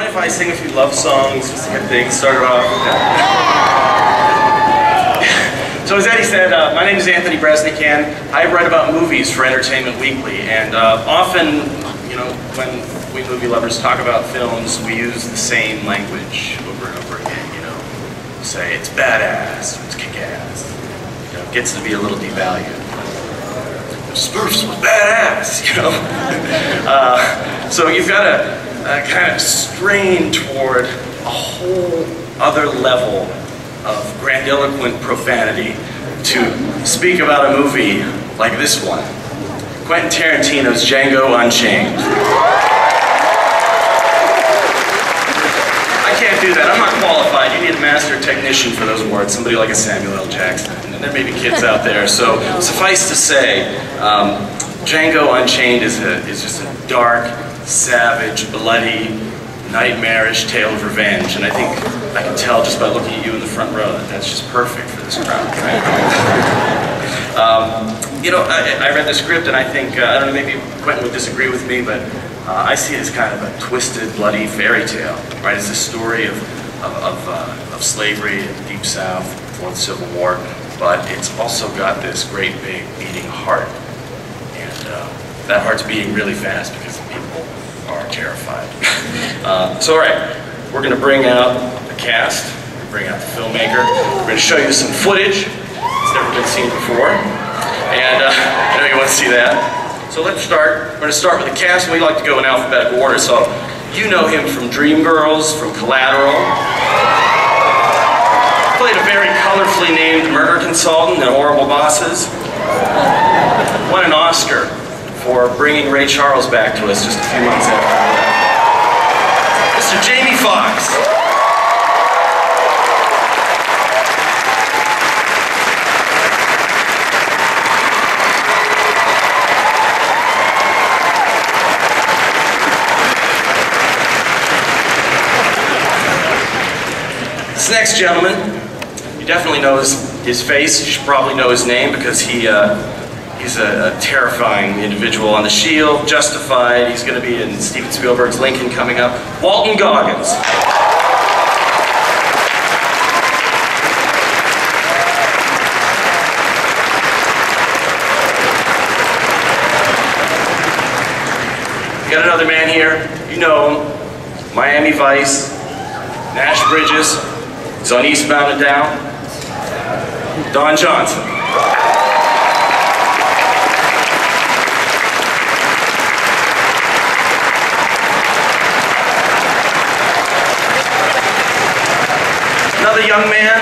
if I sing a few love songs just to get things started off? So as Eddie said, my name is Anthony Bresnikan. I write about movies for Entertainment Weekly, and often, you know, when we movie lovers talk about films, we use the same language over and over again, you know. We say, it's badass, it's kick-ass. You know, it gets to be a little devalued. Smurfs was badass, you know. So you've got to kind of strain toward a whole other level of grandiloquent profanity to speak about a movie like this one, Quentin Tarantino's Django Unchained. I can't do that. I'm not qualified. You need a master technician for those words, somebody like a Samuel L. Jackson. And there may be kids out there. So suffice to say, Django Unchained is just a dark, savage, bloody, nightmarish tale of revenge. And I think I can tell just by looking at you in the front row that that's just perfect for this crowd, right? You know, I read the script and I think, I don't know, maybe Quentin would disagree with me, but I see it as kind of a twisted, bloody fairy tale, right? It's a story of slavery in the Deep South before the Civil War, but it's also got this great big beating heart. And that heart's beating really fast because people are terrified. So all right, we're going to bring out the cast, we're going to bring out the filmmaker, we're going to show you some footage that's never been seen before, and I know you want to see that. So let's start. We're going to start with the cast, and we like to go in alphabetical order. So you know him from Dreamgirls, from Collateral. Played a very colorfully named murder consultant in Horrible Bosses. Won an Oscar for bringing Ray Charles back to us just a few months after he left. Mr. Jamie Foxx. This next gentleman, you definitely know his face. You should probably know his name because he's a terrifying individual on The Shield, Justified. He's going to be in Steven Spielberg's Lincoln coming up. Walton Goggins. You got another man here. You know him. Miami Vice, Nash Bridges. He's on Eastbound and Down. Don Johnson. Another young man,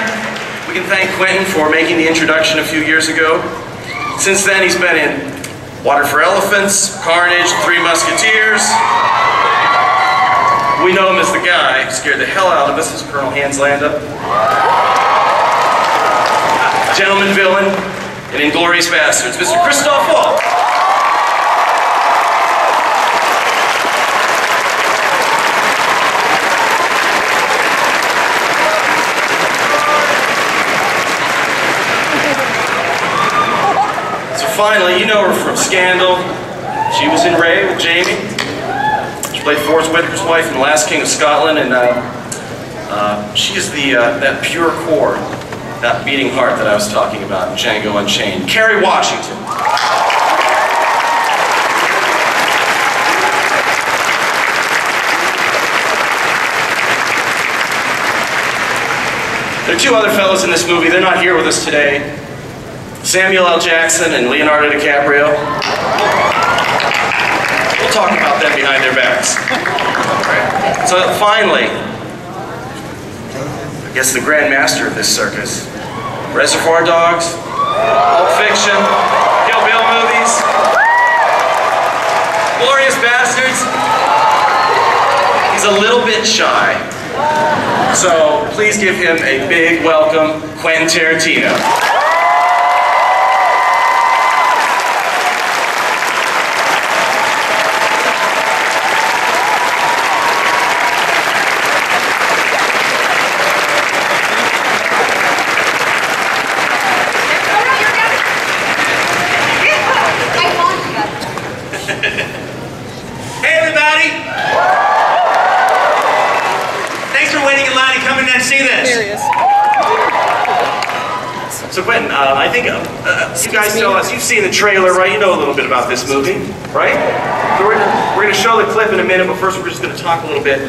we can thank Quentin for making the introduction a few years ago. Since then, he's been in Water for Elephants, Carnage, Three Musketeers. We know him as the guy who scared the hell out of us as Colonel Hans Landa. Gentleman villain in Inglourious Basterds, Mr. Christoph Waltz. So finally, you know her from Scandal. She was in Ray with Jamie. She played Forrest Whitaker's wife in The Last King of Scotland, and she is that pure core, that beating heart that I was talking about in Django Unchained. Kerry Washington. There are two other fellows in this movie. They're not here with us today. Samuel L. Jackson and Leonardo DiCaprio. We'll talk about them behind their backs. Right. So finally, I guess the grand master of this circus, Reservoir Dogs, Pulp Fiction, Kill Bill movies, Glorious Bastards. He's a little bit shy, so please give him a big welcome, Quentin Tarantino. Hey everybody! see this. Serious. So Quentin, I think you guys tell us, you've seen the trailer, right? You know a little bit about this movie, right? So we're gonna show the clip in a minute, but first we're just gonna talk a little bit.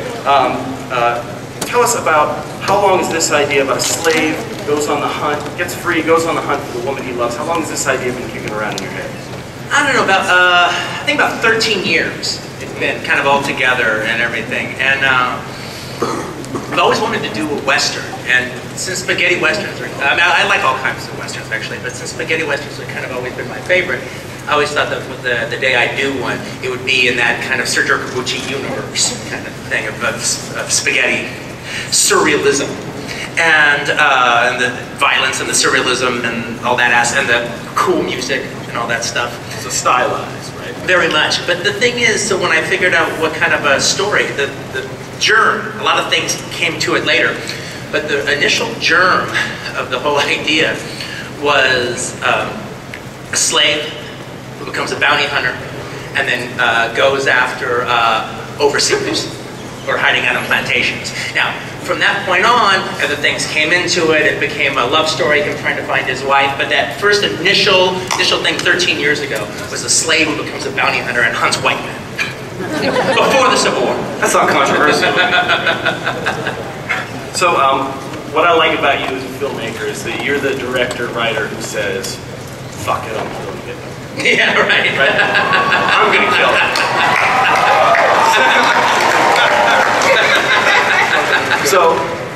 Tell us about how long is this idea about a slave goes on the hunt, gets free, goes on the hunt for the woman he loves. How long has this idea been kicking around in your head? I don't know, about, I think about 13 years. It's been kind of all together and everything. And I've always wanted to do a Western. And since spaghetti Westerns are, I mean, I like all kinds of Westerns actually, but since spaghetti Westerns have kind of always been my favorite, I always thought that the day I do one, it would be in that kind of Sergio Corbucci universe kind of thing of spaghetti surrealism. And the violence and the surrealism and all that and the cool music and all that stuff. So stylized, right? Very much. But the thing is, so when I figured out what kind of a story, the germ, a lot of things came to it later, but the initial germ of the whole idea was a slave who becomes a bounty hunter and then goes after overseers or hiding out on plantations. Now, from that point on, other things came into it. It became a love story, him trying to find his wife. But that first initial thing 13 years ago was a slave who becomes a bounty hunter and hunts white men. Before the Civil War. That's not controversial. So, what I like about you as a filmmaker is that you're the director, writer who says, fuck it, I'm killing it. Yeah, right. I'm gonna kill it.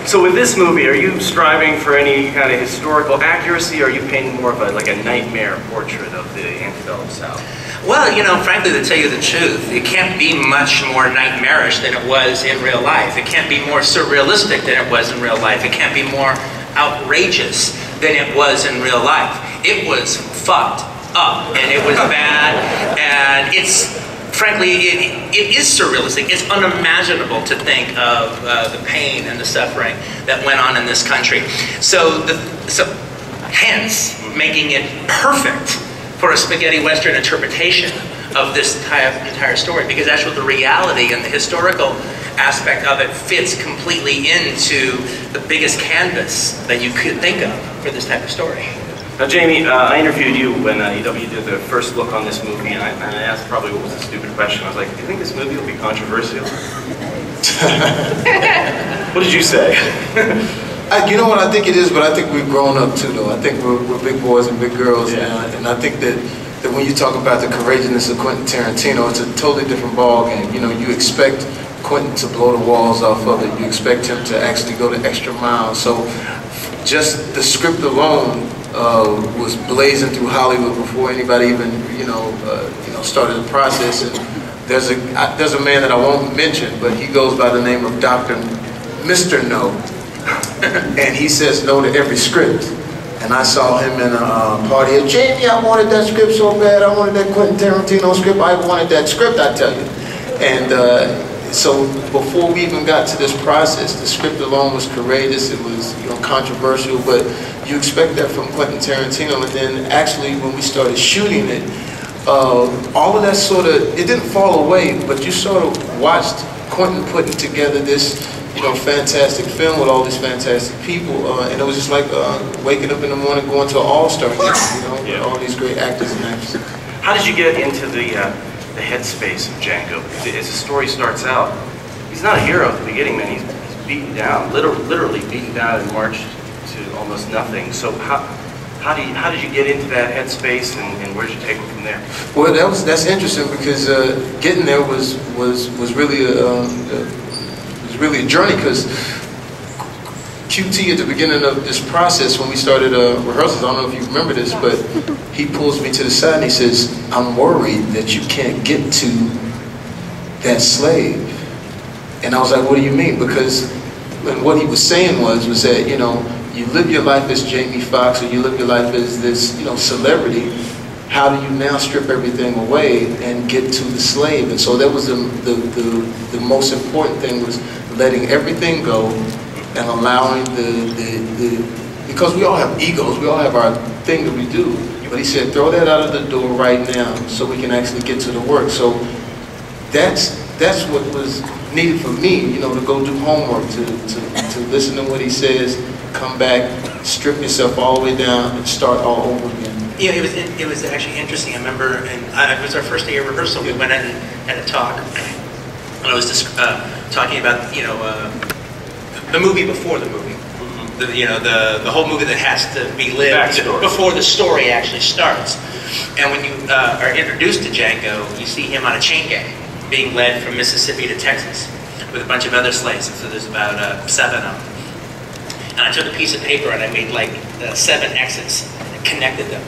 So with this movie, are you striving for any kind of historical accuracy, or are you painting more of a nightmare portrait of the antebellum South? Well, you know, frankly, to tell you the truth, it can't be much more nightmarish than it was in real life. It can't be more surrealistic than it was in real life. It can't be more outrageous than it was in real life. It was fucked up, and it was bad, and it's, frankly, it is surrealistic. It's unimaginable to think of the pain and the suffering that went on in this country. So hence, making it perfect for a spaghetti Western interpretation of this entire story, because that's what the reality and the historical aspect of it fits completely into the biggest canvas that you could think of for this type of story. Now, Jamie, I interviewed you when EW did the first look on this movie, and I asked probably what was a stupid question. I was like, do you think this movie will be controversial? What did you say? You know what, I think it is, but I think we've grown up too, though. I think we're big boys and big girls now, and I think that when you talk about the courageousness of Quentin Tarantino, it's a totally different ball game. You know, you expect Quentin to blow the walls off of it. You expect him to actually go the extra mile. So just the script alone was blazing through Hollywood before anybody even, started the process. And there's a man that I won't mention, but he goes by the name of Mr. No, and he says no to every script. And I saw him in a party at Jamie, I wanted that script so bad. I wanted that Quentin Tarantino script. I wanted that script, I tell you. And so before we even got to this process, the script alone was courageous. It was, controversial, but you expect that from Quentin Tarantino. And then actually, when we started shooting it, all of that it didn't fall away, but you sort of watched Quentin putting together this, fantastic film with all these fantastic people, and it was just like waking up in the morning going to an all-star game, with all these great actors and actresses. How did you get into the headspace of Django? As the story starts out, he's not a hero at the beginning, man. He's beaten down, literally beaten down and marched to almost nothing. So how did you get into that headspace, and where did you take him from there? Well, that's interesting, because getting there was really a journey, because QT at the beginning of this process, when we started rehearsals, I don't know if you remember this, but he pulls me to the side and he says, I'm worried that you can't get to that slave. And I was like, what do you mean? Because what he was saying was that, you live your life as Jamie Foxx, or you live your life as this, celebrity. How do you now strip everything away and get to the slave? And so that was the most important thing, was letting everything go and allowing because we all have egos, we all have our thing that we do. But he said, throw that out of the door right now so we can actually get to the work. So that's that's what was needed for me, you know, to go do homework, to listen to what he says, come back, strip yourself all the way down, and start all over again. Yeah, it was actually interesting. I remember, and it was our first day of rehearsal. We went in and had a talk, and I was just talking about, you know, the movie before the movie. The whole movie that has to be lived before the story actually starts. And when you are introduced to Django, you see him on a chain gang being led from Mississippi to Texas with a bunch of other slaves. And so there's about 7 of them. And I took a piece of paper and I made like 7 X's and connected them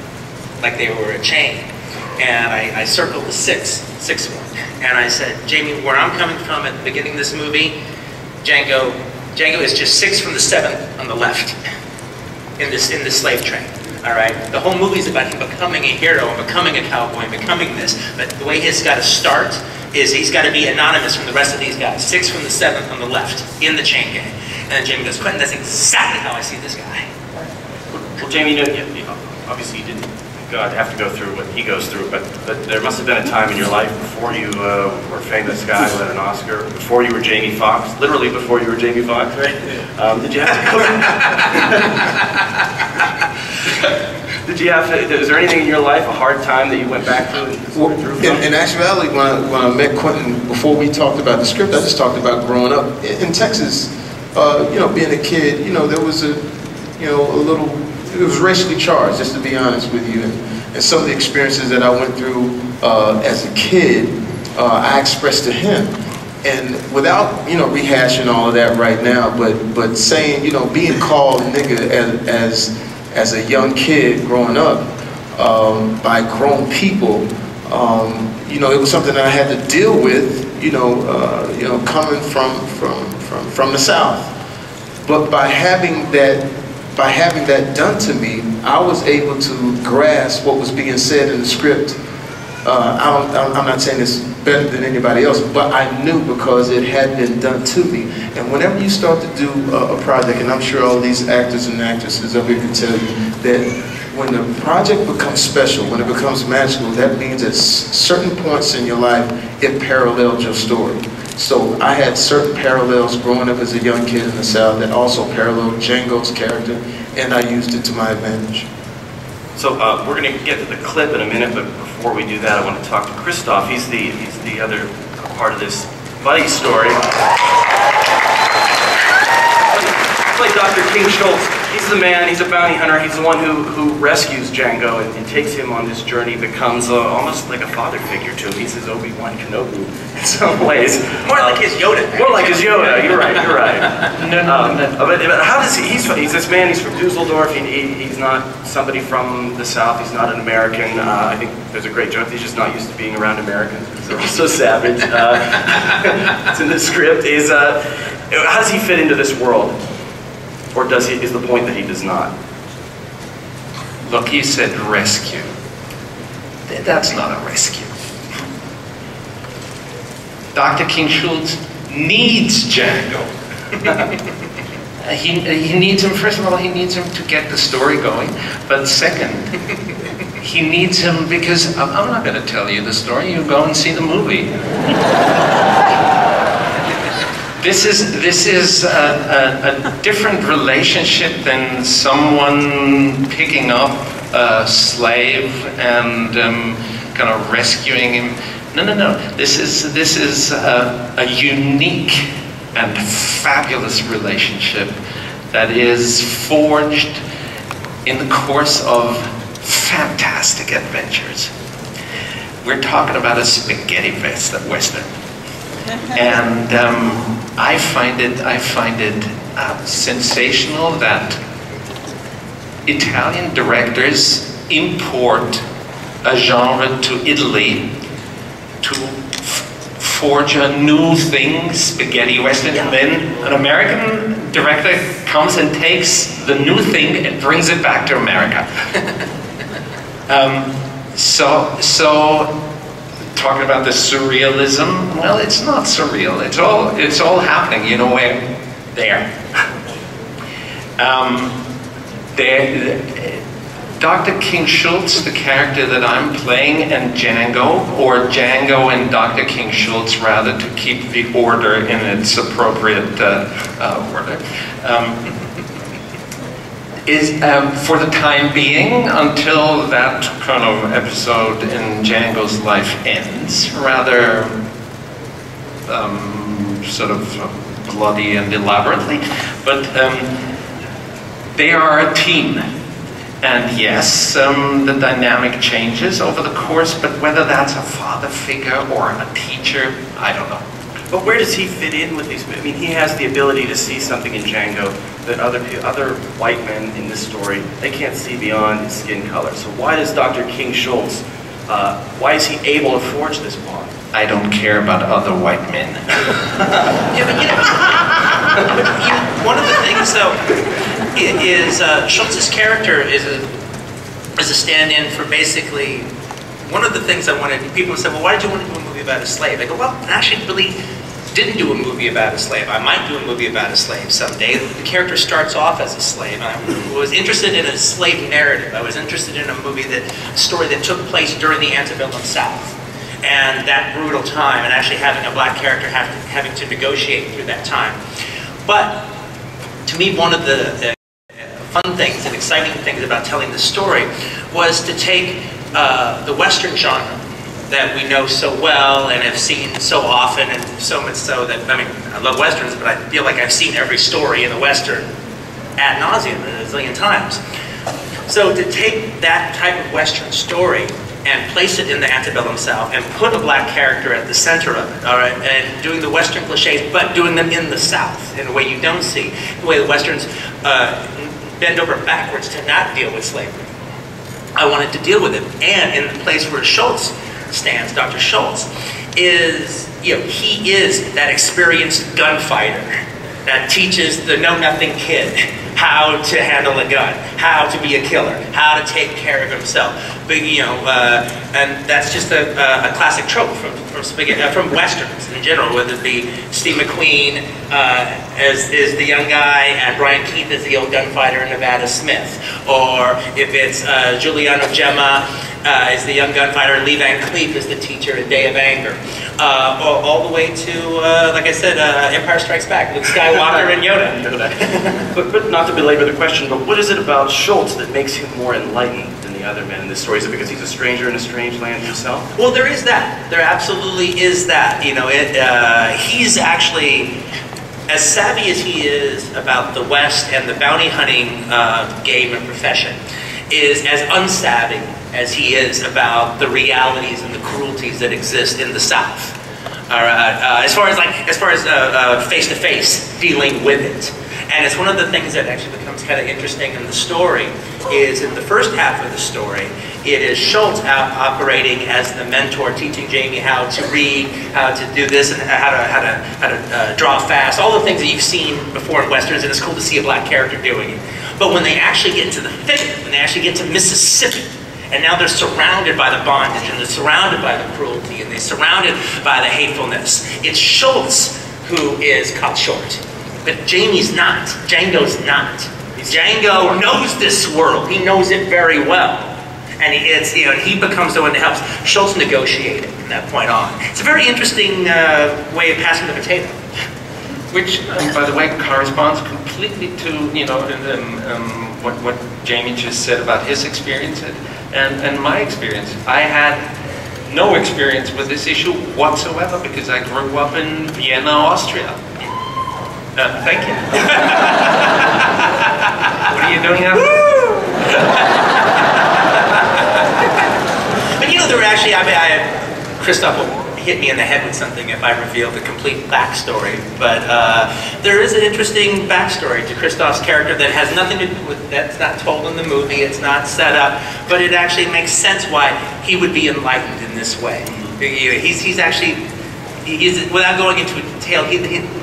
like they were a chain. And I circled the sixth one. And I said, Jamie, where I'm coming from at the beginning of this movie, Django is just 6 from the 7th on the left in this slave train. All right, the whole movie's about him becoming a hero and becoming a cowboy and becoming this. But the way he's got to start is he's got to be anonymous from the rest of these guys. 6 from the 7th on the left in the chain gang. And then Jamie goes, Quentin, that's exactly how I see this guy. Well, Jamie, obviously you didn't have to go through what he goes through, but there must have been a time in your life before you were a famous guy who had an Oscar, before you were Jamie Foxx, literally before you were Jamie Foxx, right? Did you have to go? Is there anything in your life, a hard time that you went back through? In actuality, when I met Quentin, before we talked about the script, I just talked about growing up in Texas. You know, being a kid, you know, there was it was racially charged, just to be honest with you. And some of the experiences that I went through as a kid, I expressed to him. And without, you know, rehashing all of that right now, but saying, you know, being called nigga as a young kid growing up by grown people, you know, it was something that I had to deal with, you know, coming from the South. But by having that done to me, I was able to grasp what was being said in the script. I'm not saying it's better than anybody else, but I knew because it had been done to me. And whenever you start to do a project, and I'm sure all these actors and actresses up here can tell you that when the project becomes special, when it becomes magical, that means at certain points in your life, it paralleled your story. So I had certain parallels growing up as a young kid in the South that also paralleled Django's character, and I used it to my advantage. So we're going to get to the clip in a minute, but before we do that, I want to talk to Christoph. He's the other part of this buddy story. Like Dr. King Schultz, he's the man, he's a bounty hunter, he's the one who rescues Django and takes him on this journey, becomes almost like a father figure to him. He's his Obi-Wan Kenobi in some ways. More like his Yoda. More like his Yoda, you're right. But how does he's this man, he's from Dusseldorf, he's not somebody from the South, he's not an American. I think there's a great joke, he's just not used to being around Americans because they're all so savage. It's in the script. How does he fit into this world? Or is the point that he does not? Look, he said rescue. That's not a rescue. Dr. King Schultz needs Django. He needs him, first of all, he needs him to get the story going. But second, he needs him because, I'm not going to tell you the story, you go and see the movie. This is a different relationship than someone picking up a slave and kind of rescuing him. No. This is a unique and fabulous relationship that is forged in the course of fantastic adventures. We're talking about a spaghetti western. And I find it sensational that Italian directors import a genre to Italy to forge a new thing, spaghetti western, and then an American director comes and takes the new thing and brings it back to America. So talking about the surrealism, well, it's not surreal. It's all happening, you know, where Dr. King Schultz, the character that I'm playing, and Django, or Django and Dr. King Schultz, rather, to keep the order in its appropriate order, is for the time being, until that kind of episode in Django's life ends, rather sort of bloody and elaborately, but they are a team. And yes, the dynamic changes over the course, but whether that's a father figure or a teacher, I don't know. But where does he fit in with these? I mean, he has the ability to see something in Django that other white men in this story, they can't see beyond his skin color. So why does Dr. King Schultz, why is he able to forge this bond? I don't care about other white men. Yeah, but one of the things though is Schultz's character is a stand-in for basically one of the things I wanted. People said, "Well, why did you want to do a movie about a slave?" I go, "Well, I actually really didn't do a movie about a slave. I might do a movie about a slave someday." The character starts off as a slave. I was interested in a slave narrative. I was interested in a story that took place during the antebellum South. And that brutal time, and actually having a black character having to negotiate through that time. But to me, one of the fun things and exciting things about telling the story was to take the Western genre that we know so well and have seen so often, and so much so that, I mean, I love Westerns, but I feel like I've seen every story in the Western ad nauseum a zillion times. So to take that type of Western story and place it in the antebellum South and put a black character at the center of it, all right, and doing the Western cliches, but doing them in the South in a way you don't see, the way the Westerns bend over backwards to not deal with slavery. I wanted to deal with it, and in the place where Schultz stands, Dr. Schultz, is, you know, he is that experienced gunfighter that teaches the know-nothing kid how to handle a gun, how to be a killer, how to take care of himself. But, you know, and that's just a classic trope from Westerns in general, whether it be Steve McQueen as the young guy and Brian Keith as the old gunfighter in Nevada Smith, or if it's Juliano Gemma as the young gunfighter and Lee Van Cleef as the teacher in Day of Anger. All the way to, like I said, Empire Strikes Back, Luke Skywalker and Yoda. But not to belabor the question, but what is it about Schultz that makes him more enlightened than the other men in this story? Is it because he's a stranger in a strange land himself? Well, there is that. There absolutely is that. You know, he's actually, as savvy as he is about the West and the bounty hunting game and profession, is as unsavvy as he is about the realities and the cruelties that exist in the South. As far as face-to-face dealing with it. And it's one of the things that actually becomes kind of interesting in the story is in the first half of the story, it is Schultz operating as the mentor, teaching Jamie how to read, how to do this, and how to draw fast, all the things that you've seen before in Westerns, and it's cool to see a black character doing it. But when they actually get into the thick, when they actually get to Mississippi, and now they're surrounded by the bondage, and they're surrounded by the cruelty, and they're surrounded by the hatefulness. It's Schultz who is cut short. But Jamie's not. Django's not. Django knows this world. He knows it very well. And he becomes the one that helps Schultz negotiate it from that point on. It's a very interesting way of passing the potato. Which, by the way, corresponds completely to, you know, what Jamie just said about his experience and my experience. I had no experience with this issue whatsoever because I grew up in Vienna, Austria. Thank you. What are you doing now? But you know, there were actually, Christoph will hit me in the head with something if I reveal the complete backstory. But there is an interesting backstory to Christoph's character that has nothing to do with, that's not told in the movie, it's not set up, but it actually makes sense why he would be enlightened in this way. He's actually, without going into detail,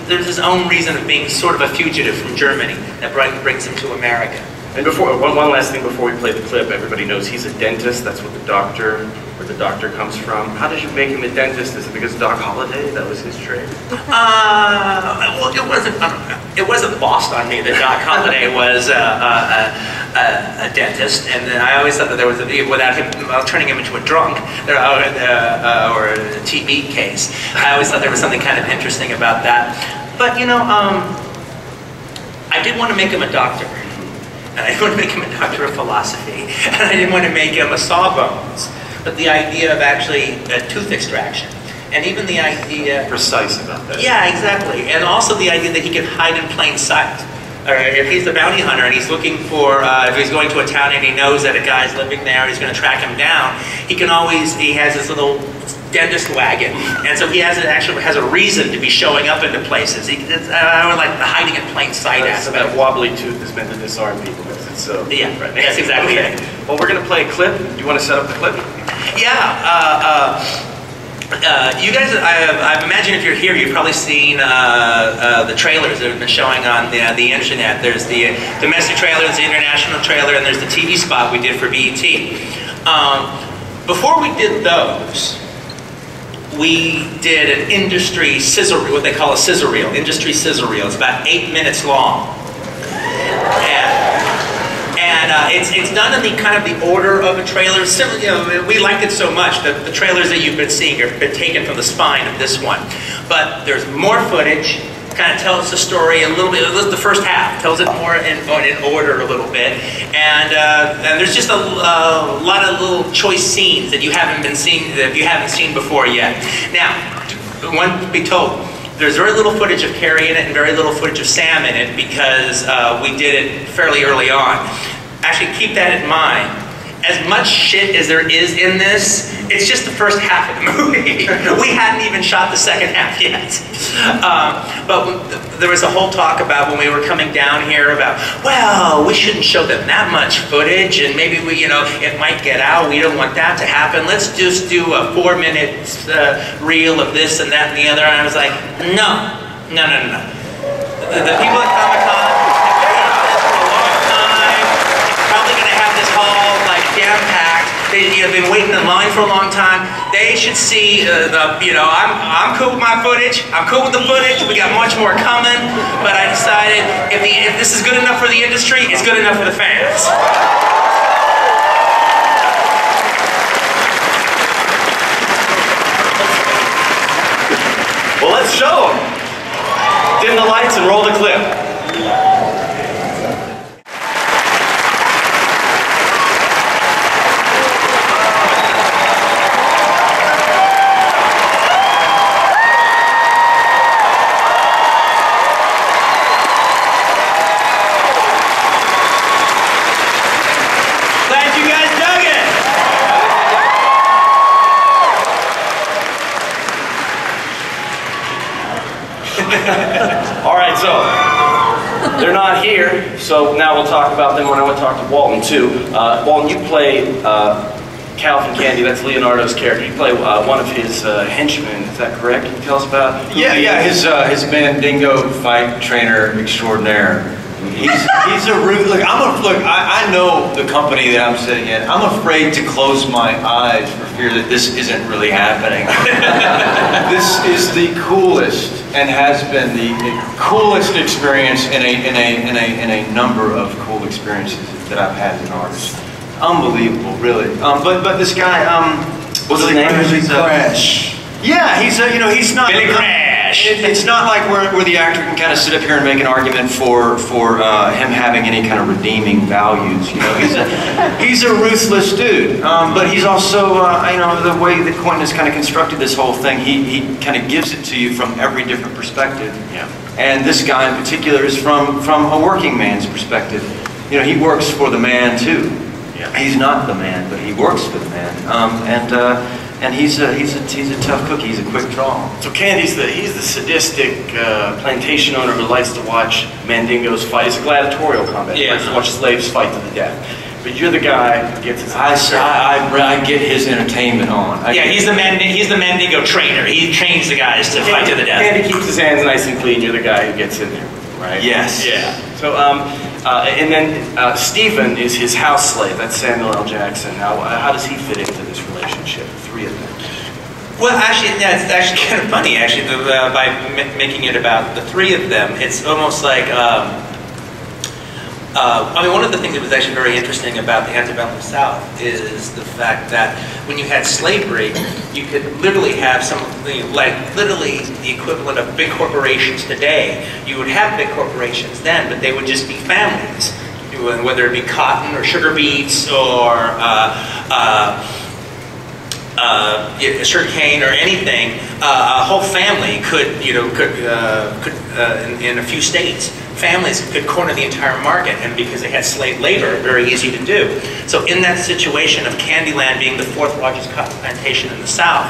there's his own reason of being sort of a fugitive from Germany that brings him to America. And before, one last thing before we play the clip, everybody knows he's a dentist. That's what where the doctor comes from. How did you make him a dentist? Is it because Doc Holliday, that was his trade? Well, it wasn't lost on me that Doc Holliday was a dentist, and then I always thought that there was without him turning him into a drunk or a TB case. I always thought there was something kind of interesting about that. But you know, I did want to make him a doctor. And I didn't want to make him a doctor of philosophy. And I didn't want to make him a sawbones. But the idea of actually a tooth extraction. And even the idea... Precise about that. Yeah, exactly. And also the idea that he can hide in plain sight. Or if he's the bounty hunter and he's looking for, if he's going to a town and he knows that a guy's living there and he's going to track him down, he has this little dentist wagon, and so he actually has a reason to be showing up into places. I would like the hiding in plain sight aspect. That wobbly tooth is meant to disarm people. It's so yeah, right. That's exactly it. Well, we're going to play a clip. Do you want to set up the clip? Yeah. You guys, I imagine if you're here, you've probably seen the trailers that have been showing on the internet. There's the domestic trailer, there's the international trailer, and there's the TV spot we did for BET. Before we did those, we did an industry scissor, what they call a scissor reel, industry scissor reel. It's about 8 minutes long. And it's done in the kind of the order of a trailer. Similar, you know, we liked it so much that the trailers that you've been seeing have been taken from the spine of this one. But there's more footage, kind of tells the story a little bit, the first half, tells it more in order a little bit. And there's just a lot of little choice scenes that you haven't seen before yet. Now, one to be told, there's very little footage of Carrie in it and very little footage of Sam in it because we did it fairly early on. Actually, keep that in mind. As much shit as there is in this, it's just the first half of the movie. We hadn't even shot the second half yet. But there was a whole talk about when we were coming down here about, well, we shouldn't show them that much footage, and maybe we, you know, it might get out. We don't want that to happen. Let's just do a 4-minute reel of this and that and the other. And I was like, no. The people at Comic-Con jam-packed. They've been waiting in line for a long time. They should see you know, I'm cool with my footage. I'm cool with the footage. We got much more coming. But I decided if this is good enough for the industry, it's good enough for the fans. Well, let's show them. Dim the lights and roll the clip. All right, so they're not here, so now we'll talk about them when I want to talk to Walton too. Walton, you play Calvin Candy, that's Leonardo's character. You play one of his henchmen, is that correct? Can you tell us about who his Mandingo fight trainer extraordinaire. He's a rude. Look, I know the company that I'm sitting in. I'm afraid to close my eyes for fear that this isn't really happening. This is the coolest and has been the coolest experience in a number of cool experiences that I've had as an artist. Unbelievable, really. But this guy, what's his name? Crash. Yeah, he's not. Billy Crash. It's not like where the actor can kind of sit up here and make an argument for him having any kind of redeeming values. You know, he's a ruthless dude, but he's also the way that Quentin has kind of constructed this whole thing. He kind of gives it to you from every different perspective. Yeah. And this guy in particular is from a working man's perspective. You know, he works for the man too. Yeah. He's not the man, but he works for the man. And he's a tough cookie. He's a quick draw. So Candy's he's the sadistic plantation owner who likes to watch Mandingos fight. It's a gladiatorial combat. He likes to watch slaves fight to the death. But you're the guy who gets his. I get his entertainment on. He's the Mandingo trainer. He trains the guys to fight to the death. Candy keeps his hands nice and clean. You're the guy who gets in there, right? Yes. Yeah. So and then Stephen is his house slave. That's Samuel L. Jackson. Now, how does he fit into this relationship? Three of them. Well, actually, yeah, it's actually kind of funny. Actually, by making it about the three of them, it's almost like I mean, one of the things that was actually very interesting about the antebellum South is the fact that when you had slavery, you could literally have something like literally the equivalent of big corporations today. You would have big corporations then, but they would just be families, whether it be cotton or sugar beets or sugar cane or anything. A whole family could in a few states, families could corner the entire market, and because they had slave labor, very easy to do. So in that situation of Candyland being the 4th largest cotton plantation in the South,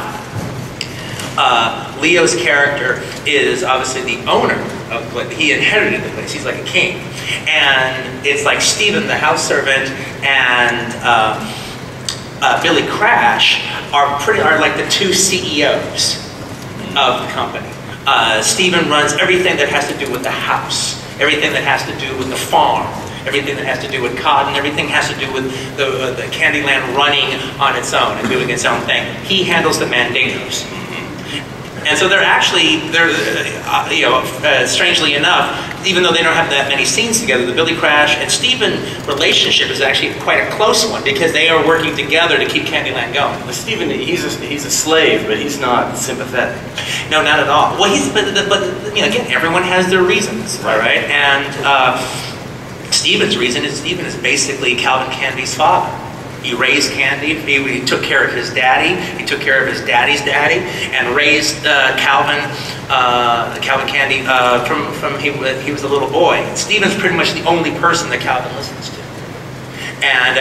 Leo's character is obviously the owner of the place. He inherited the place. He's like a king. And it's like Stephen, the house servant, and Billy Crash are like the 2 CEOs of the company. Stephen runs everything that has to do with the house, everything that has to do with the farm, everything that has to do with cotton, everything has to do with the Candyland running on its own and doing its own thing. He handles the mandingos. And so strangely enough, even though they don't have that many scenes together, the Billy Crash and Stephen relationship is actually quite a close one because they are working together to keep Candyland going. But Stephen, he's a slave, but he's not sympathetic. No, not at all. Well, but again, everyone has their reasons, all right? And Stephen's reason is Stephen is basically Calvin Candy's father. He raised Candy, he took care of his daddy, he took care of his daddy's daddy, and raised Calvin Candy from he was a little boy. And Stephen's pretty much the only person that Calvin listens to. And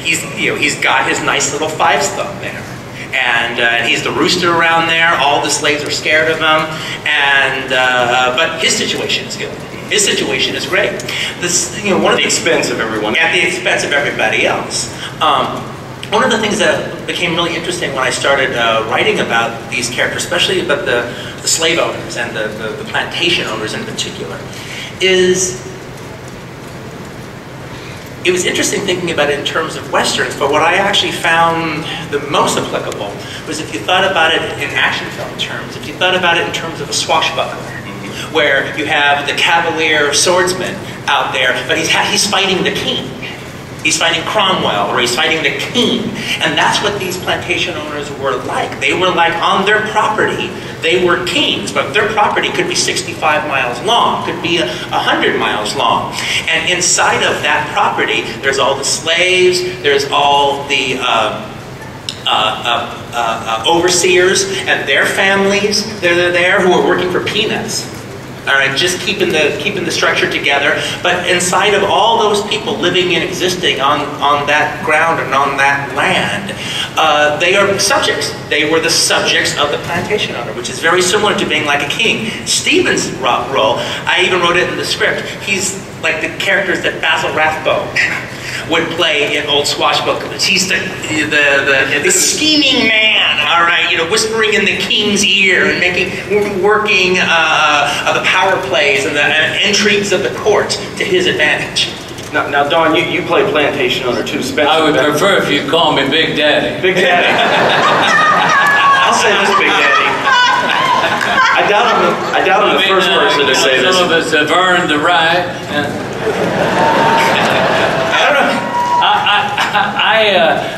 he's got his nice little 5's thumb there. And he's the rooster around there. All the slaves are scared of him. And but his situation is good. His situation is great. One at the expense of everyone. At the expense of everybody else. One of the things that became really interesting when I started writing about these characters, especially about the slave owners and the plantation owners in particular, is it was interesting thinking about it in terms of Westerns, but what I actually found the most applicable was if you thought about it in action film terms, if you thought about it in terms of a swashbuckler, where you have the cavalier swordsman out there, but he's fighting the king. He's fighting Cromwell, or he's fighting the king. And that's what these plantation owners were like. They were like, on their property, they were kings, but their property could be 65 miles long, could be 100 miles long. And inside of that property, there's all the slaves, there's all the overseers and their families, they're there, who are working for peanuts. All right, just keeping the structure together. But inside of all those people living and existing on that ground and on that land, they are subjects. They were the subjects of the plantation owner, which is very similar to being like a king. Stephen's role, I even wrote it in the script. He's like the characters that Basil Rathbone would play in old swashbucklers. He's the scheming man, all right, whispering in the king's ear and working the power plays and the intrigues of the court to his advantage. Now Don, you play plantation owner too. Spencer, I would prefer if you call me Big Daddy. Big Daddy. I'll say this, Big Daddy. I doubt I'm the first person to say this. Some of us have earned the right.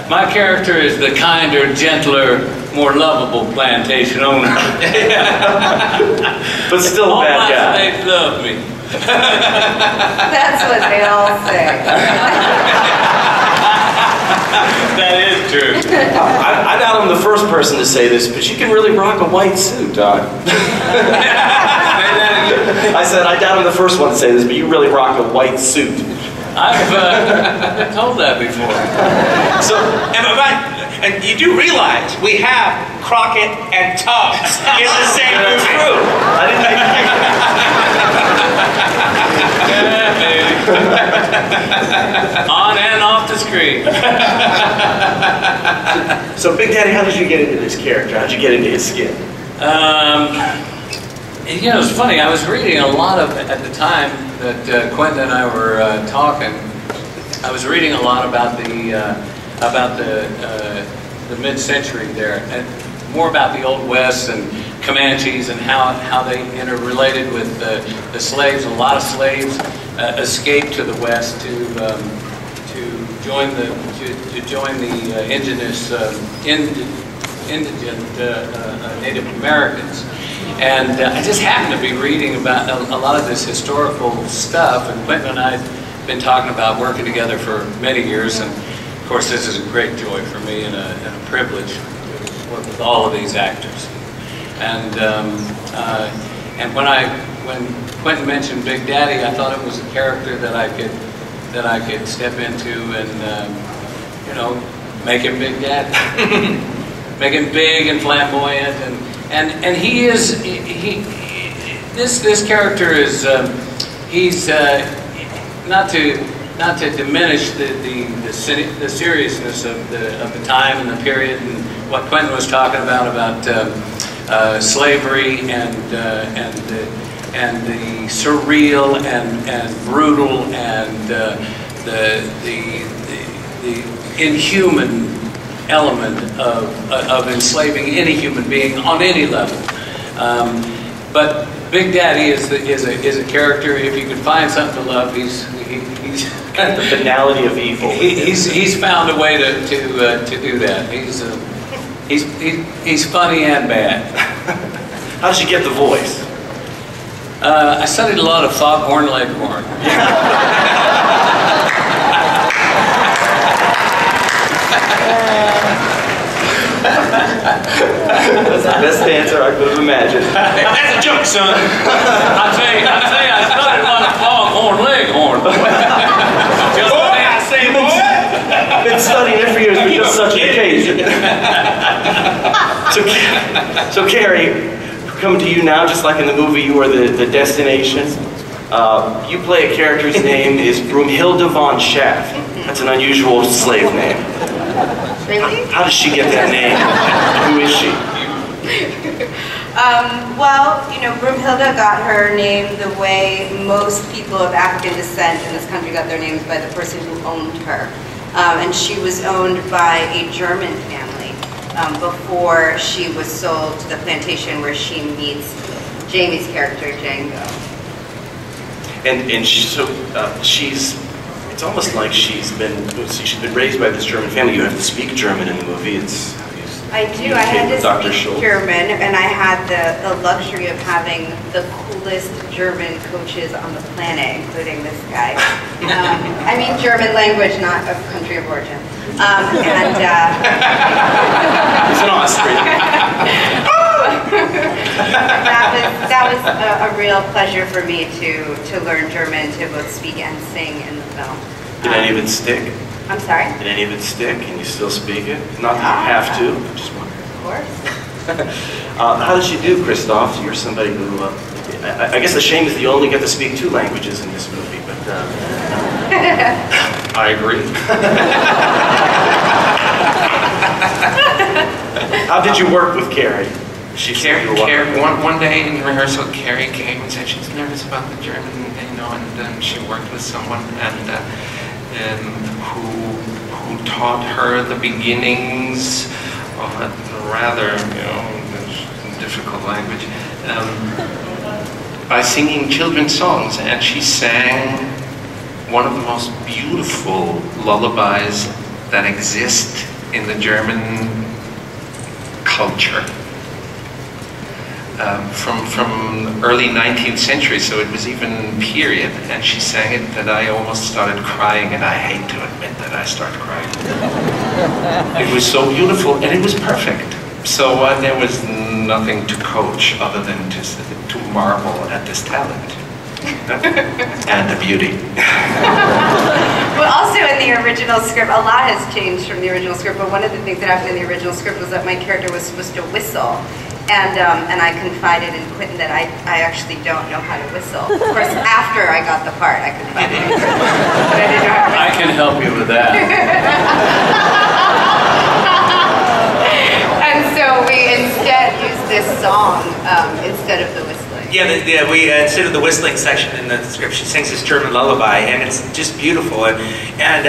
My character is the kinder, gentler, more lovable plantation owner. But still a bad guy. All my slaves love me. That's what they all say. That is true. I doubt I'm the first person to say this, but you can really rock a white suit, Don. I said I doubt I'm the first one to say this, but you really rock a white suit. I've been told that before. So, and you do realize we have Crockett and Tubbs in the same crew. I didn't make On and off the screen. So, Big Daddy, how did you get into this character? How did you get into his skin? It's funny. I was reading a lot at the time that Quentin and I were talking. I was reading a lot about the mid-century there, and more about the Old West and Comanches and how they interrelated with the slaves. A lot of slaves escape to the west to join the indigent Native Americans. And I just happened to be reading about a lot of this historical stuff, and Quentin and I have been talking about working together for many years, and of course this is a great joy for me and a privilege to work with all of these actors. And when Quentin mentioned Big Daddy, I thought it was a character that I could step into and you know, make him Big Daddy, make him big and flamboyant, and he is this character is he's not to diminish the seriousness of the time and the period and what Quentin was talking about slavery and the surreal and brutal and the inhuman element of enslaving any human being on any level. But Big Daddy is a character. If you can find something to love, he's kind of the banality of evil. He's found a way to do that. He's funny and bad. How did you get the voice? I studied a lot of Foghorn Leghorn. That's the best answer I could have imagined. That's a joke, son. I tell you, I studied a lot of Foghorn Leghorn. Just the way I say, boy. I've been studying it for years for just such an occasion. So Carrie, coming to you now, just like in the movie, you are the destination. You play a character's name is Broomhilda von Schaff. That's an unusual slave name. Really? How does she get that name? Who is she? Well, you know, Broomhilda got her name the way most people of African descent in this country got their names, by the person who owned her. And she was owned by a German family before she was sold to the plantation where she meets Jamie's character, Django. And she's, it's almost like she's been raised by this German family. You have to speak German in the movie. I do. I had to speak German, and I had the luxury of having the coolest German coaches on the planet, including this guy. I mean German language, not of country of origin. He's an Austrian. that was a real pleasure for me to learn German, to both speak and sing in the film. Did any of it stick? I'm sorry? Did any of it stick? Can you still speak it? Not that you have to. I'm just wondering. Of course. How did you do, Christoph? You're somebody who, I guess the shame is that you only get to speak 2 languages in this movie, but... I agree. How did you work with Carrie? One day in rehearsal, Carrie came and said she's nervous about the German, you know, and she worked with someone who taught her the beginnings of a rather, you know, difficult language by singing children's songs, and she sang one of the most beautiful lullabies that exist in the German culture. From early 19th century, so it was even period, and she sang it that I almost started crying, and I hate to admit that I started crying. It was so beautiful, and it was perfect. So there was nothing to coach other than to marvel at this talent. And the beauty. Well, also in the original script, a lot has changed from the original script, but one of the things that happened in the original script was that my character was supposed to whistle. And I confided in Quentin that I actually don't know how to whistle. Of course, after I got the part, I confided in Quentin, but I didn't know how to whistle. I can help you with that. And so we instead used this song instead of the whistling. Yeah, we instead of the whistling section in the script, she sings this German lullaby, and it's just beautiful. And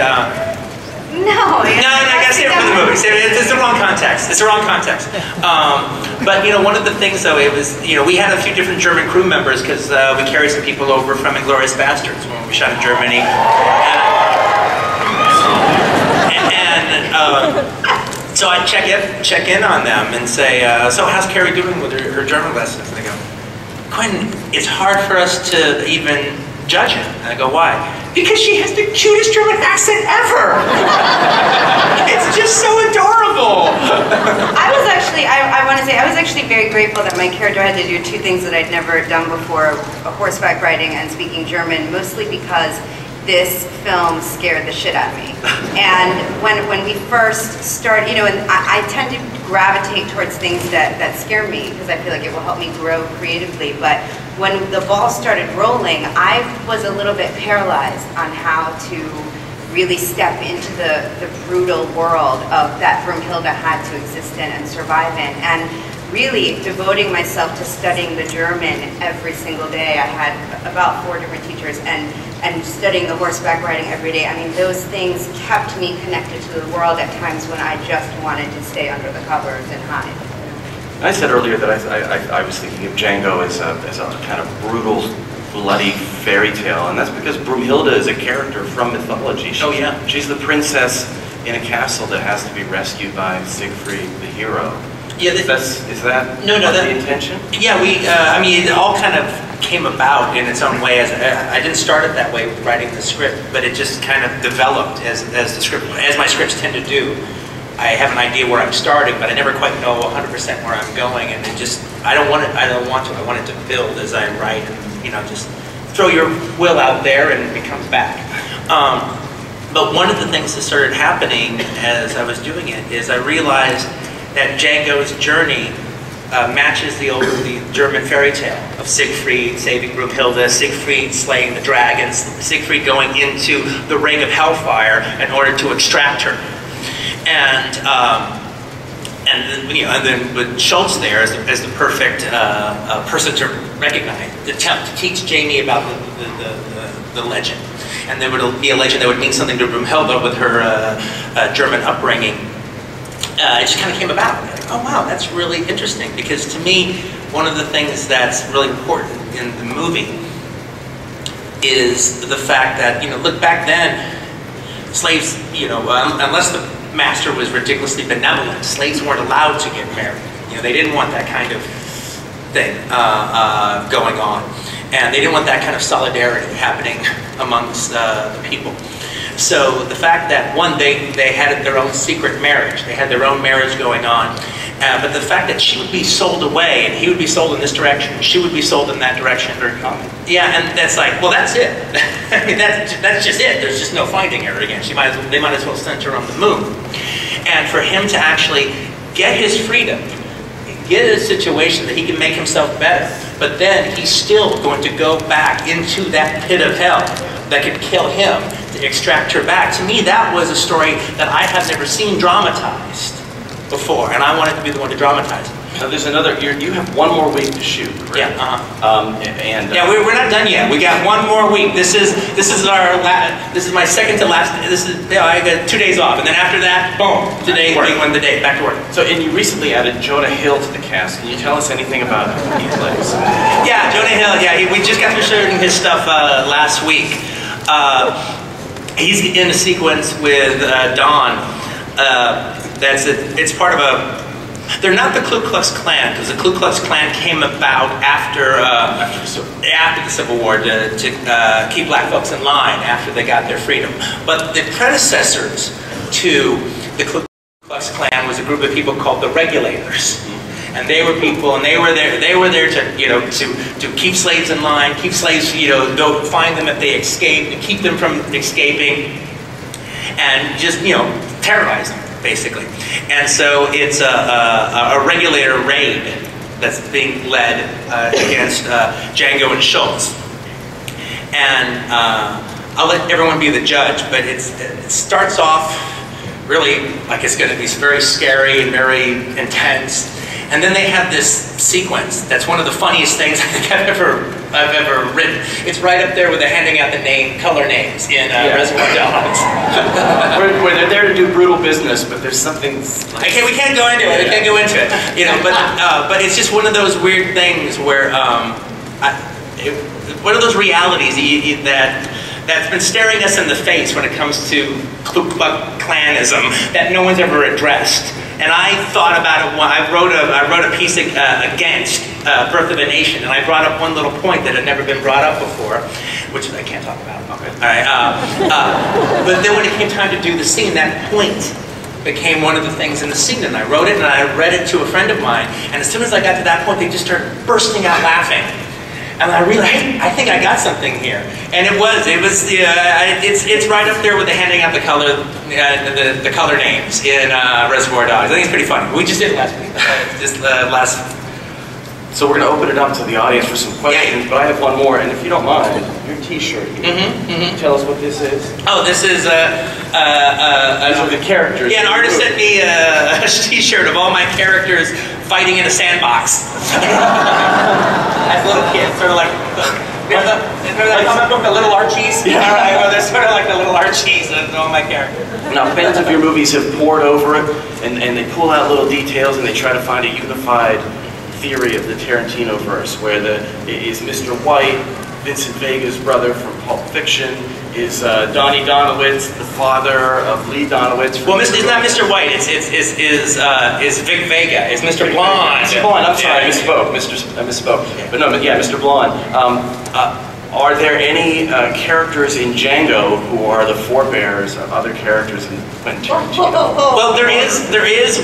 No, I gotta save it for the movie. It's the wrong context. It's the wrong context. But one of the things though, it was, we had a few different German crew members because we carried some people over from *Inglourious Bastards* when we shot in Germany. So I check in on them and say, so how's Carrie doing with her German lessons? And they go, Quentin, it's hard for us to even judge it. And I go, why? Because she has the cutest German accent ever. It's just so adorable. I want to say, I was actually very grateful that my character had to do two things that I'd never done before, horseback riding and speaking German, mostly because this film scared the shit out of me. And when we first start, and I tend to gravitate towards things that scare me because I feel like it will help me grow creatively. But when the ball started rolling, I was a little bit paralyzed on how to really step into the brutal world of that Broomhilda had to exist in and survive in. And really devoting myself to studying the German every single day. I had about 4 different teachers and studying the horseback riding every day. I mean, those things kept me connected to the world at times when I just wanted to stay under the covers and hide. I said earlier that I was thinking of Django as a kind of brutal, bloody fairy tale, and that's because Broomhilda is a character from mythology. She's the princess in a castle that has to be rescued by Siegfried, the hero. Yeah, is that the intention? Yeah, it all kind of came about in its own way. I didn't start it that way writing the script, but it just kind of developed as my scripts tend to do. I have an idea where I'm starting, but I never quite know 100% where I'm going, and I don't want to. I want it to build as I write, and just throw your will out there and it comes back. But one of the things that started happening as I was doing it is I realized that Django's journey matches the German fairy tale of Siegfried saving Broomhilda, Siegfried slaying the dragons, Siegfried going into the ring of hellfire in order to extract her. And then with Schultz there as the perfect person to recognize, to teach Jamie about the legend. And there would be a legend that would mean something to Broomhilda with her German upbringing. It just kind of came about. Oh wow, that's really interesting, because to me, one of the things that's really important in the movie is the fact that, look, back then, slaves, unless the master was ridiculously benevolent, slaves weren't allowed to get married. They didn't want that kind of thing going on. And they didn't want that kind of solidarity happening amongst the people. So the fact that, one, they had their own secret marriage, they had their own marriage going on, but the fact that she would be sold away, and he would be sold in this direction, and she would be sold in that direction. Very common. Yeah, and that's like, well, that's it. I mean, that's just it. There's just no finding her again. They might as well send her on the moon. And for him to actually get his freedom, get a situation that he can make himself better, but then he's still going to go back into that pit of hell that could kill him to extract her back. To me, that was a story that I have never seen dramatized before, and I wanted to be the one to dramatize it. Now there's another, you have 1 more week to shoot, correct? Yeah, yeah, we're not done yet. We got 1 more week. This is my second to last. I got 2 days off, and then after that, boom, today we went the day back to work. So, and you recently added Jonah Hill to the cast. Can you tell us anything about who he plays? Yeah, Jonah Hill. Yeah, we just got through shooting his stuff last week. He's in a sequence with Dawn. It's part of a. They're not the Ku Klux Klan, because the Ku Klux Klan came about after the Civil War to keep black folks in line after they got their freedom. But the predecessors to the Ku Klux Klan was a group of people called the Regulators. And they were people, and they were there to to keep slaves in line, keep slaves, go find them if they escaped, to keep them from escaping, and just terrorize them, basically. And so it's a regulator raid that's being led against Django and Schultz. And I'll let everyone be the judge, but it starts off really like it's going to be very scary and very intense. And then they have this sequence that's one of the funniest things I think I've ever written. It's right up there with the handing out the color names in Reservoir Dogs. where they're there to do brutal business, but there's something. Okay, we can't go into it. We can't go into it. You know, but it's just one of those weird things where one of those realities that's been staring us in the face when it comes to Ku Klux Klanism that no one's ever addressed. And I thought about it. I wrote a piece against Birth of a Nation, and I brought up one little point that had never been brought up before, which I can't talk about. Okay. All right. But then when it came time to do the scene, that point became one of the things in the scene, and I wrote it and I read it to a friend of mine. And as soon as I got to that point, they just started bursting out laughing. And I realized, hey, I think I got something here. And it's right up there with the handing out the color names in Reservoir Dogs. I think it's pretty funny. We just did it last week. So we're going to open it up to the audience for some questions, but I have one more, and if you don't mind, your T-shirt here. Tell us what this is. Oh, this is these are the characters. Yeah, an artist sent me a T-shirt of all my characters fighting in a sandbox. As little kids, sort of like remember that comic book, the Little Archies? Yeah, right. Well, they're sort of like the Little Archies of all my characters. Now, fans of your movies have poured over it, and they pull out little details, and they try to find a unified theory of the Tarantino verse, where is Mr. White, Vincent Vega's brother from Pulp Fiction, is Donnie Donowitz, the father of Lee Donowitz. Well, it's not Mr. White. It's Vic Vega. It's Mr. Blonde. Mr. Blonde. I'm sorry, I misspoke. I misspoke. But no, yeah, Mr. Blonde. Are there any characters in Django who are the forebears of other characters in Quentin Tarantino? Well, there is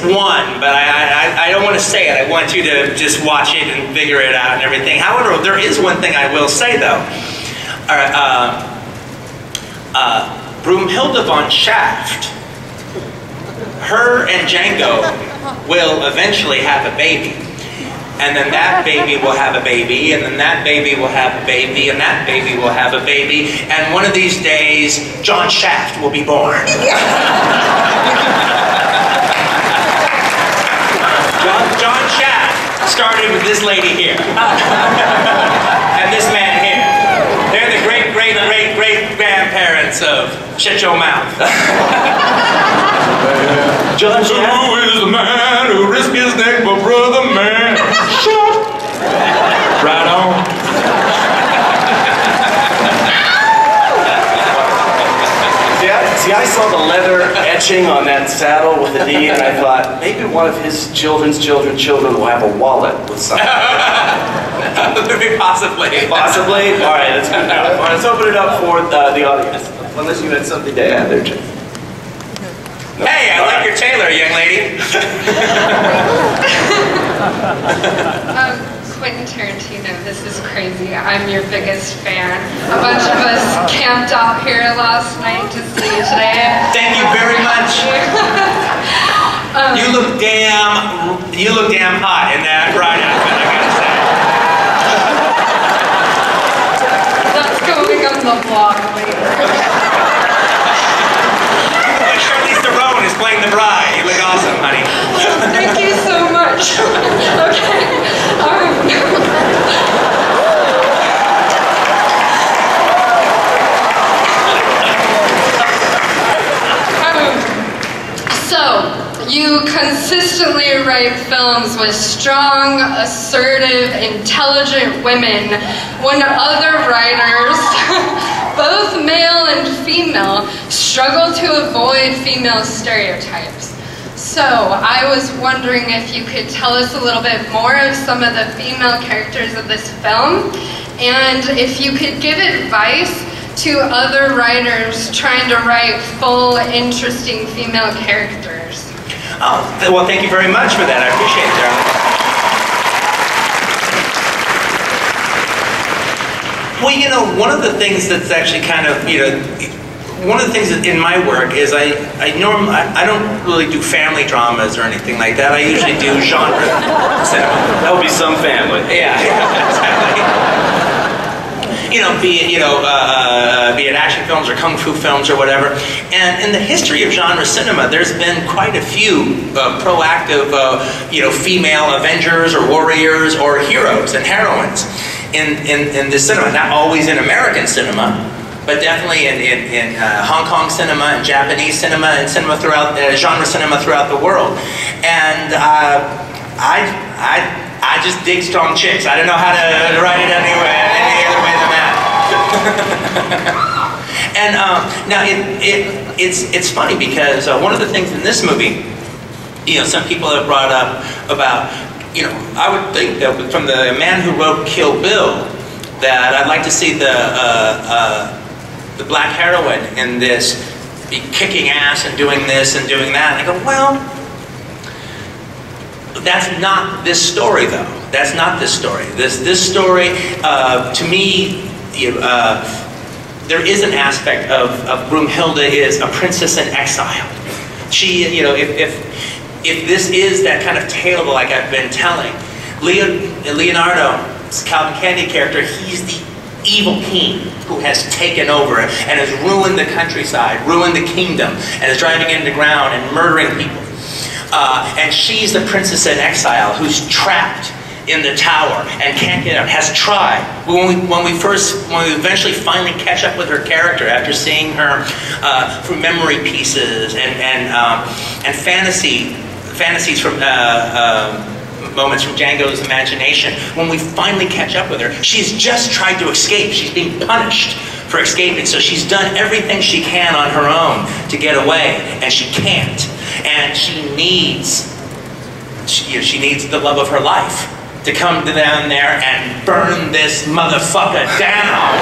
one, but I don't want to say it. I want you to just watch it and figure it out and everything. However, there is one thing I will say though. Broomhilda von Shaft, her and Django will eventually have a baby. And then that baby will have a baby, and then that baby will have a baby, and that baby will have a baby, and one of these days, John Shaft will be born. John Shaft started with this lady here, and this man here. They're the great-great-great-great-grandparents of Shut Your Mouth. John Shaft. Who is the man who risked his neck for brother man? Shut. Right on. See, I saw the leather etching on that saddle with the D, and I thought, maybe one of his children will have a wallet with something. Possibly. Possibly? All right, that's good now. All right, let's open it up for the audience. Unless you had something to add there, Jim. Hey, I like your tailor, young lady. Quentin Tarantino, this is crazy. I'm your biggest fan. A bunch of us camped out here last night to see you today. Thank you very much. You look damn hot in that bride outfit, I gotta say. That's going on the vlog later. Is playing the bride. You look awesome, honey. Thank you so much. Okay. So, you consistently write films with strong, assertive, intelligent women when other writers, both male and female, struggle to avoid female stereotypes. So, I was wondering if you could tell us a little bit more of some of the female characters of this film, and if you could give advice to other writers trying to write full, interesting female characters. Oh, well, thank you very much for that. I appreciate it, darling. Well, you know, one of the things that's actually kind of, one of the things in my work is I don't really do family dramas or anything like that. I usually do genre cinema. That would be some family. Yeah, exactly. Be it action films or kung fu films or whatever. And in the history of genre cinema, there's been quite a few proactive, female Avengers or warriors or heroes and heroines. in this cinema. Not always in American cinema, but definitely in Hong Kong cinema and Japanese cinema and cinema throughout genre cinema throughout the world. And I just dig strong chicks. I don't know how to write it any other way than that. And now it's funny because one of the things in this movie, some people have brought up about, I would think that from the man who wrote Kill Bill, that I'd like to see the black heroine in this be kicking ass and doing this and doing that. And I go, well, that's not this story, though. That's not this story. This story, to me, there is an aspect of Broomhilda is a princess in exile. She, if this is that kind of tale like I've been telling, Leonardo's Calvin Candy character, he's the evil king who has taken over and has ruined the countryside, ruined the kingdom, and is driving it into the ground and murdering people. And she's the princess in exile who's trapped in the tower and can't get out, has tried. When we eventually finally catch up with her character after seeing her through memory pieces and fantasies from moments from Django's imagination, when we finally catch up with her, she's just tried to escape. She's being punished for escaping, so she's done everything she can on her own to get away, and she can't. And she needs the love of her life to come down there and burn this motherfucker down.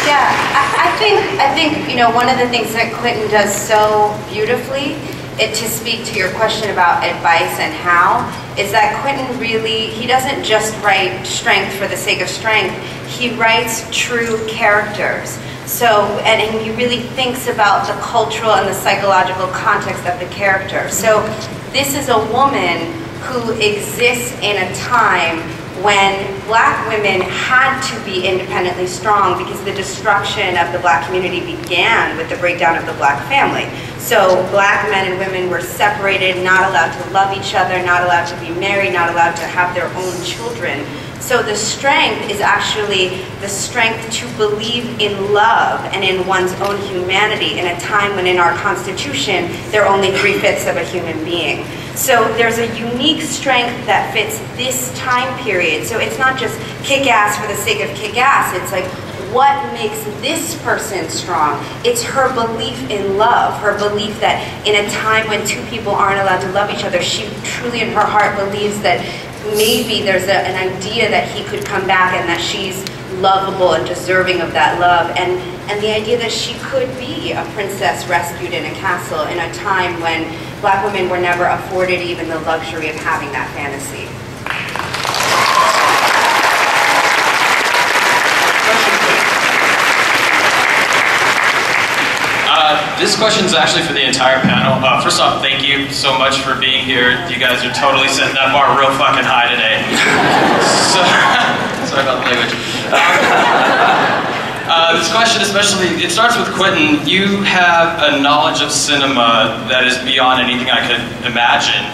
Yeah, I think one of the things that Quentin does so beautifully, to speak to your question about advice and how, is that Quentin really, he doesn't just write strength for the sake of strength, he writes true characters. So, and he really thinks about the cultural and the psychological context of the character. So this is a woman who exists in a time when black women had to be independently strong because the destruction of the black community began with the breakdown of the black family. So black men and women were separated, not allowed to love each other, not allowed to be married, not allowed to have their own children. So the strength is actually the strength to believe in love and in one's own humanity in a time when in our Constitution, there are only 3/5 of a human being. So there's a unique strength that fits this time period. So it's not just kick ass for the sake of kick ass. It's like, what makes this person strong? It's her belief in love, her belief that in a time when two people aren't allowed to love each other, she truly in her heart believes that maybe there's an idea that he could come back and that she's lovable and deserving of that love, and the idea that she could be a princess rescued in a castle in a time when black women were never afforded even the luxury of having that fantasy. This question is actually for the entire panel. First off, thank you so much for being here. You guys are totally setting that bar real fucking high today. Sorry about the language. This question especially, it starts with Quentin. You have a knowledge of cinema that is beyond anything I could imagine.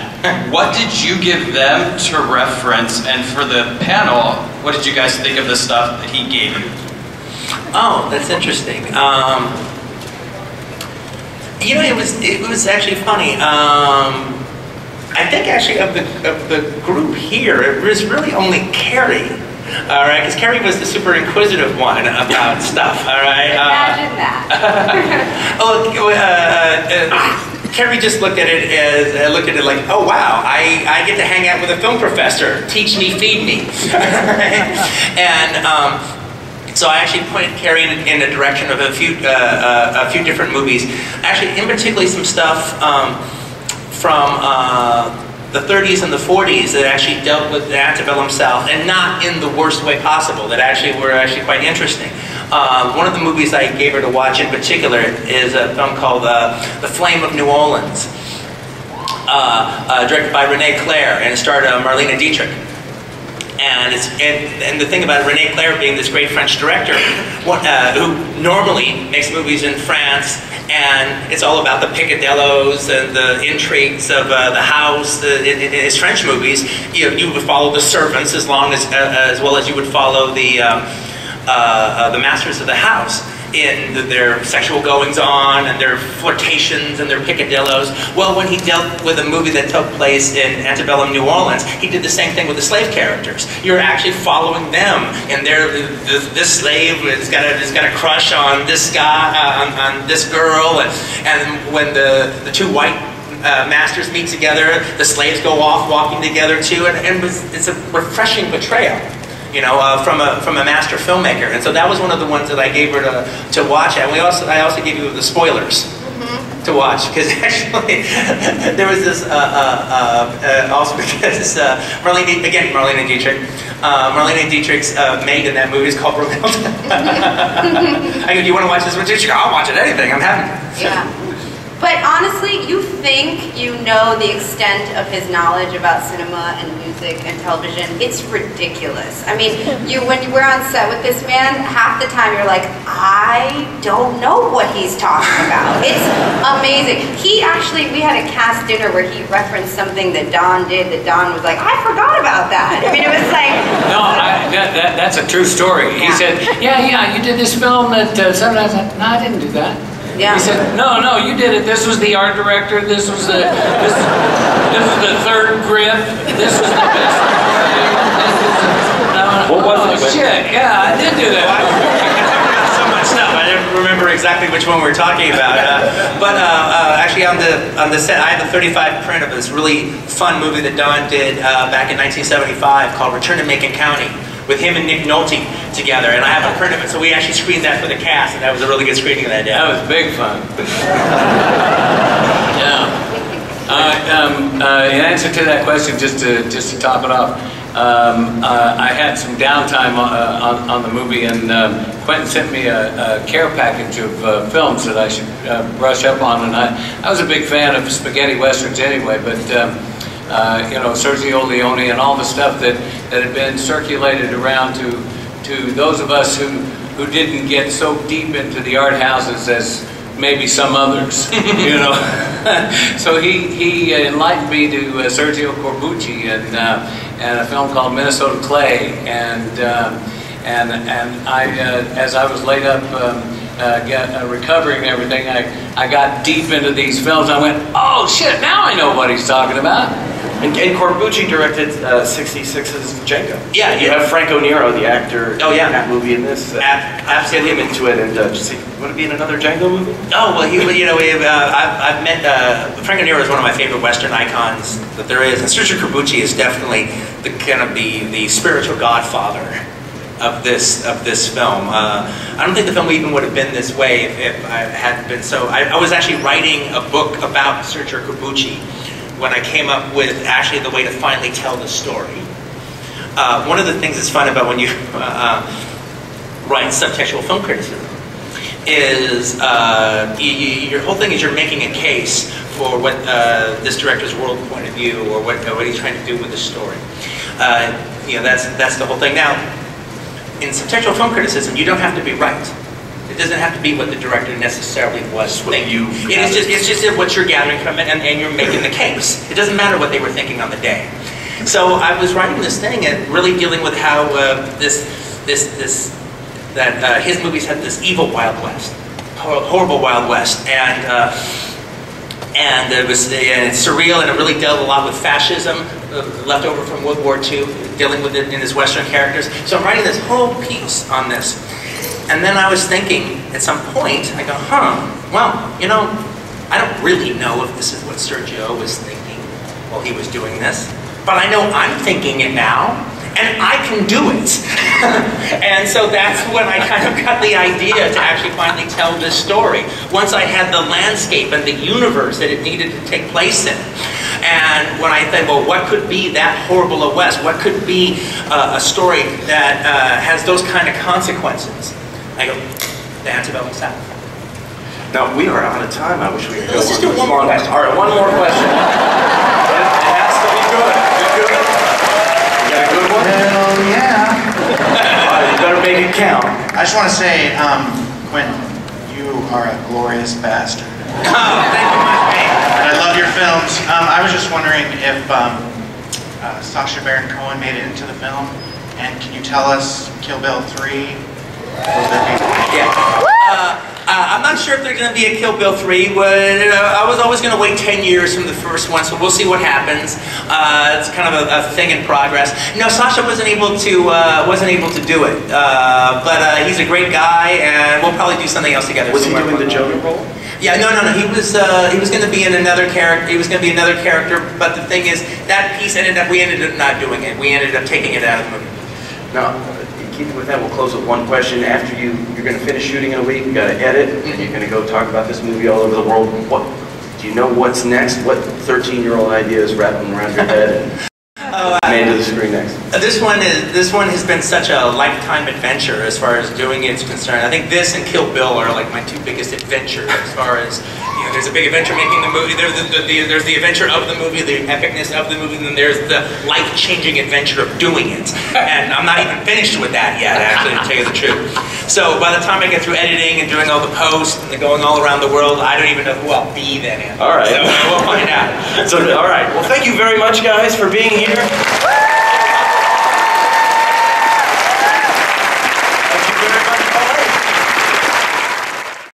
What did you give them to reference? And for the panel, what did you guys think of the stuff that he gave you? Oh, that's interesting. It was actually funny. I think actually of the group here, it was really only Carrie. All right, because Carrie was the super inquisitive one about stuff. All right. Imagine that. Carrie just looked at it like, oh wow, I get to hang out with a film professor. Teach me, feed me. And. So I actually pointed Carrie in the direction of a few different movies. Actually, in particular, some stuff from the 30s and the 40s that actually dealt with the antebellum South, and not in the worst way possible. That actually were quite interesting. One of the movies I gave her to watch in particular is a film called The Flame of New Orleans, directed by Renee Claire, and it starred Marlene Dietrich. And the thing about René Clair being this great French director, who normally makes movies in France, and it's all about the picadillos and the intrigues of the house. In his French movies, you would follow the servants as well as you would follow the masters of the house in their sexual goings-on and their flirtations and their picadillos. Well, when he dealt with a movie that took place in antebellum New Orleans, he did the same thing with the slave characters. You're actually following them, and this slave has got a crush on this guy, on this girl, and when the two white masters meet together, the slaves go off walking together too, and it's a refreshing portrayal, from a master filmmaker. And so that was one of the ones that I gave her to watch. And I also gave you the spoilers to watch, because actually there was this also because Marlene Dietrich. Marlene Dietrich's maid in that movie is called Brunhilde. I go, do you want to watch this one too? She goes, I'll watch it. Anything. I'm happy. Yeah. But honestly, you think you know the extent of his knowledge about cinema and music and television. It's ridiculous. I mean, when we're on set with this man, half the time you're like, I don't know what he's talking about. It's amazing. We had a cast dinner where he referenced something that Don did, that Don was like, I forgot about that. I mean, it was like... No, that's a true story. He said, yeah, you did this film that sometimes, no, I didn't do that. Yeah. He said, no, you did it. This was the art director. This was the third grip. This was the best. What was it? Shit, yeah, I did do that. I forgot so much stuff. I didn't remember exactly which one we were talking about. But actually, on the set, I have a 35 print of this really fun movie that Don did back in 1975 called Return to Macon County, with him and Nick Nolte together, and I have a print of it, so we actually screened that for the cast, and that was a really good screening of that day. That was big fun. In answer to that question, just to top it off, I had some downtime on the movie, and Quentin sent me a care package of films that I should brush up on, and I was a big fan of spaghetti westerns anyway, but Sergio Leone and all the stuff that had been circulated around to those of us who didn't get so deep into the art houses as maybe some others, So he enlightened me to Sergio Corbucci and a film called Minnesota Clay, and I as I was laid up recovering and everything, I got deep into these films. I went, oh shit, now I know what he's talking about. And Corbucci directed 66's Django. Yeah, you have Franco Nero, the actor. Oh yeah, in that movie in this. Absolutely. Get him into it, and would it be in another Django movie? Oh well, I've met Franco Nero is one of my favorite Western icons that there is, and Sergio Corbucci is definitely the spiritual godfather of this film. I don't think the film even would have been this way if I hadn't been so. I was actually writing a book about Sergio Corbucci when I came up with actually the way to finally tell the story. One of the things that's fun about when you write subtextual film criticism is your whole thing is you're making a case for what this director's world point of view, or what he's trying to do with the story. That's the whole thing. Now, in subtextual film criticism, you don't have to be right. It doesn't have to be what the director necessarily was thinking. It's just what you're gathering from it, and you're making the case. It doesn't matter what they were thinking on the day. So I was writing this thing and really dealing with how his movies had this evil Wild West, horrible Wild West, and it's surreal, and it really dealt a lot with fascism, left over from World War II, dealing with it in his Western characters. So I'm writing this whole piece on this. And then I was thinking, at some point, I go, well, I don't really know if this is what Sergio was thinking while he was doing this, but I know I'm thinking it now, and I can do it. And so that's when I kind of got the idea to actually finally tell this story. Once I had the landscape and the universe that it needed to take place in. And when I think, well, what could be that horrible a West? What could be a story that has those kind of consequences? I go, the antebellum South. Now, we are out of time. I wish we could go. Let's just do one more question. All right, one more question. It has to be good. You got a good one? Hell yeah. All right, you better make it count. I just want to say, Quentin, you are a glorious bastard. Oh, thank you much, mate. And I love your films. I was just wondering if Sacha Baron Cohen made it into the film, and can you tell us Kill Bill 3? Yeah. I'm not sure if there's going to be a Kill Bill 3. I was always going to wait 10 years from the first one, so we'll see what happens. It's kind of a thing in progress. No, Sacha wasn't able to do it, but he's a great guy, and we'll probably do something else together. Was he doing the Joker role? Yeah, no. He was going to be in another character. He was going to be another character, but the thing is, that piece we ended up not doing it. We ended up taking it out of the movie. Now, keeping with that, we'll close with one question. After you're going to finish shooting in a week, you got to edit, and you're going to go talk about this movie all over the world. What do you know? What's next? What 13-year-old idea is wrapping around your head and made to the screen next? This one has been such a lifetime adventure as far as doing it's concerned. I think this and Kill Bill are like my two biggest adventures as far as, you know, there's a big adventure making the movie, there's the adventure of the movie, the epicness of the movie, and then there's the life-changing adventure of doing it. And I'm not even finished with that yet, actually, to tell you the truth. So by the time I get through editing and doing all the posts and going all around the world, I don't even know who I'll be then. All right. So we'll find out. So, all right. Well, thank you very much, guys, for being here.